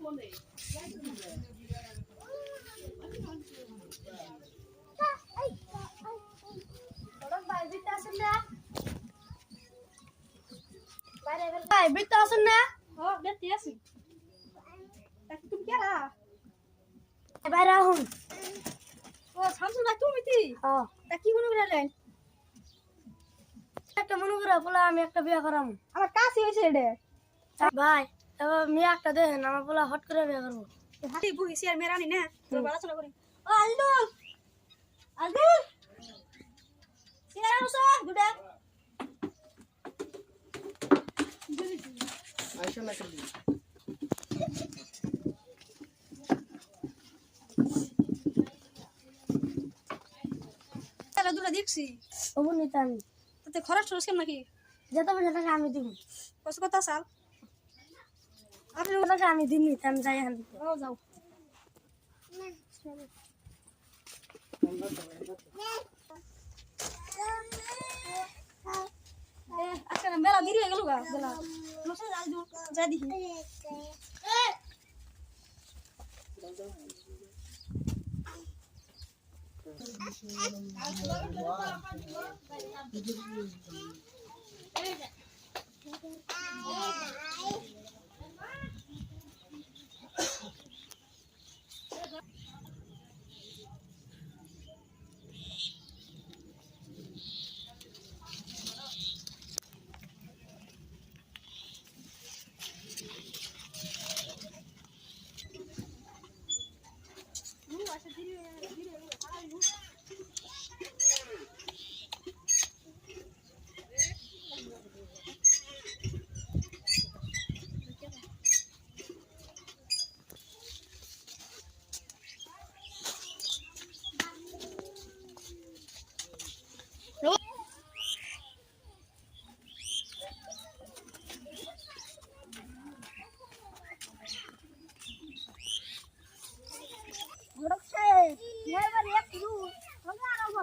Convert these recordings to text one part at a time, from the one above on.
ভাই বিতে আছেন না? ও বেতে আছি। তুমি কেরা? বাইরে আহুন। ও শামসুল ভাই তুমি কি? হ্যাঁ। তা কি মনে করলেন? একটা মনে করে বলা আমি একটা বিয়ে করাম। আমার কাছে হয়েছে রে। ভাই এবার মেয়ে একটা দেখেন আমার বলা হট করে বিয়ে করবো। হাতি বুঝি আর মেরানি না তোর আলোচনা করি। ও আলদুল আলদুল সিয়ারা মুসা গুডা আইসা না কেন তাহলে দুটো দেখছি ওবো নিতে আমি তাতে খরচ টরচ কেমন নাকি যত পয়সা টাকা আমি দিব। কত কথা সাল আপনি টাকা আমি দিন নিতে আমি যাই এখান থেকে। ও যাও আজকে মেলা দেরি হয়ে গেল গা বেলা যা দেখি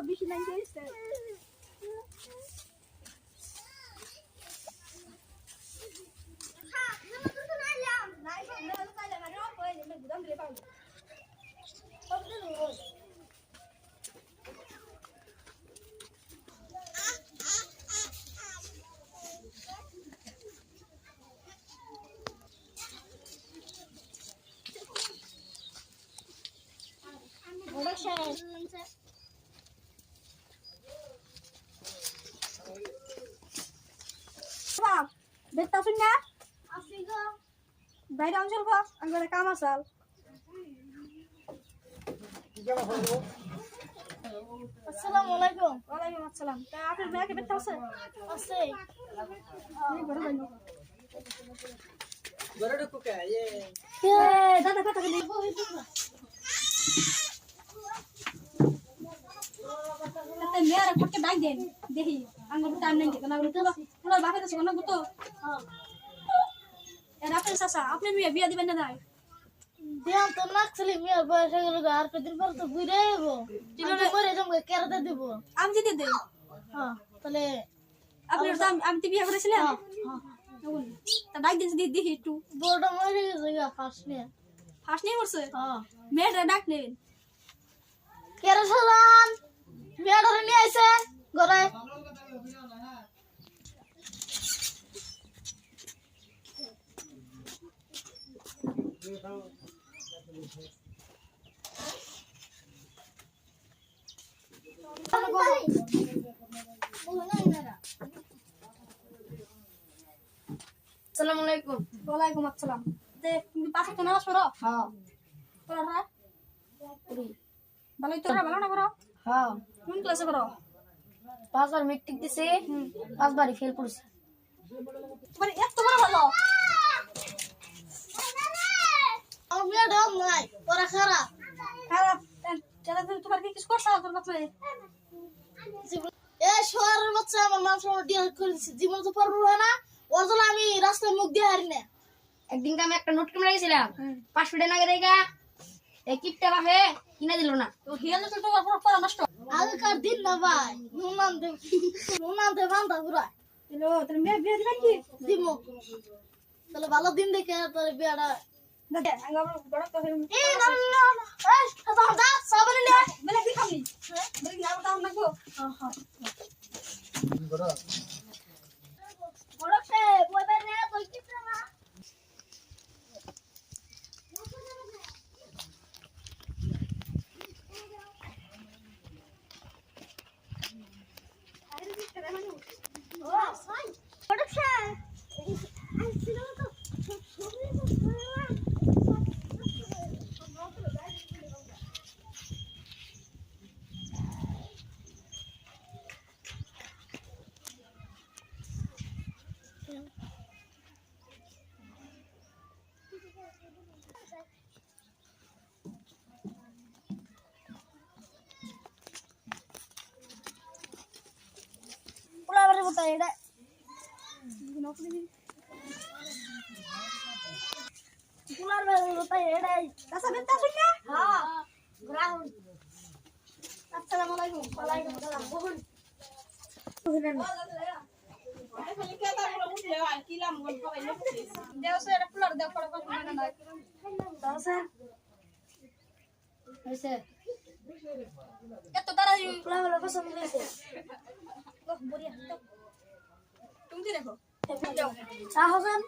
বেশি লাইন দিয়েছে দেখতে আসুন না বাইরে অঞ্চল আমার কাম আসাল আসসালামু আলাইকুম। ওয়ালাইকুম আসসালাম তা আপনার মেয়েকে দেখতে আছে আছে ঘরে ঢুকো কে দাদা কথা বলি মেয়েরা করতে ডাক দেন দেখি আঙ্গুর টাইম নেই কেন পুরো বাপের কাছে কোনো গুতো এর আপনার চাচা আপনি মেয়ে বিয়া দিবেন না নাই দিয়াম তো নাকছিলি মেয়ের বয়স হয়ে গেল আর কদিন পর তো ঘুরে যাবো মরে যাবো কেরাতে দিব। আমি যদি দেই হ্যাঁ তাহলে আপনার তো আমি তো বিয়া করেছিলাম তা ডাক দিন যদি দেখি একটু বড়টা মরে গেছে ফার্স্ট নিয়ে ফার্স্ট নিয়ে করছে হ্যাঁ মেয়েটা ডাক নেবেন কেরা সালাম মেয়েটারে নিয়ে আইছে ঘরে আসসালামু আলাইকুম। ওয়ালাইকুম আসসালাম তুমি পাশে তো নামাজ পড়ো হ্যাঁ পড়ো না করি। ভালোই তো ভালো না পড়ো হ্যাঁ কোন ক্লাসে পড়ো 5 বার মেট্রিক দিছে 5 বারই ফেল করছে। তোমার এত বড় ভালো আমার ম্যাডাম নাই পড়া খারাপ খারাপ যারা তোমার কি কিছু করছ তোর বাপে এ শহরের বাচ্চা আমার নাম শুনে ডিয়ার করেছে জীবন তো পারবো না ওর জন্য আমি রাস্তায় মুখ দিয়ে হারি না। একদিন আমি একটা নোট কিনে লাগিয়েছিলাম 500 টাকা আগে দেখা এই কিপটা বাহে কিনে দিল না তো হিয়ালে তো তোমার পড়া নষ্ট আগেকার দিন না ভাই নুনান দে বান্ধা পুরা এলো তুমি বিয়ে দিবেন কি দিব তাহলে ভালো দিন দেখে তোর বিয়াটা দাদা আঙ্গা বড় তো হইম এই না না এই দাদা সাবলে লে বলে কি খাবি বলে কি আর তাও না গো বড় সে বইবে রে কই কি না পুলাবারে মত এটা পুলাবারে মত এটাই তাসা বেতা শুননা হ্যাঁ গ্রাউন্ড আসসালামু আলাইকুম ওয়ালাইকুম আসসালাম বলুন দেও সে এটা ফুলার দেও পড়া কথা না না দাও স্যার হইছে এত তাড়াতাড়ি পুলাবারে পছন্দ হইছে বড়িয়া তুমি দেখো চা হোসেন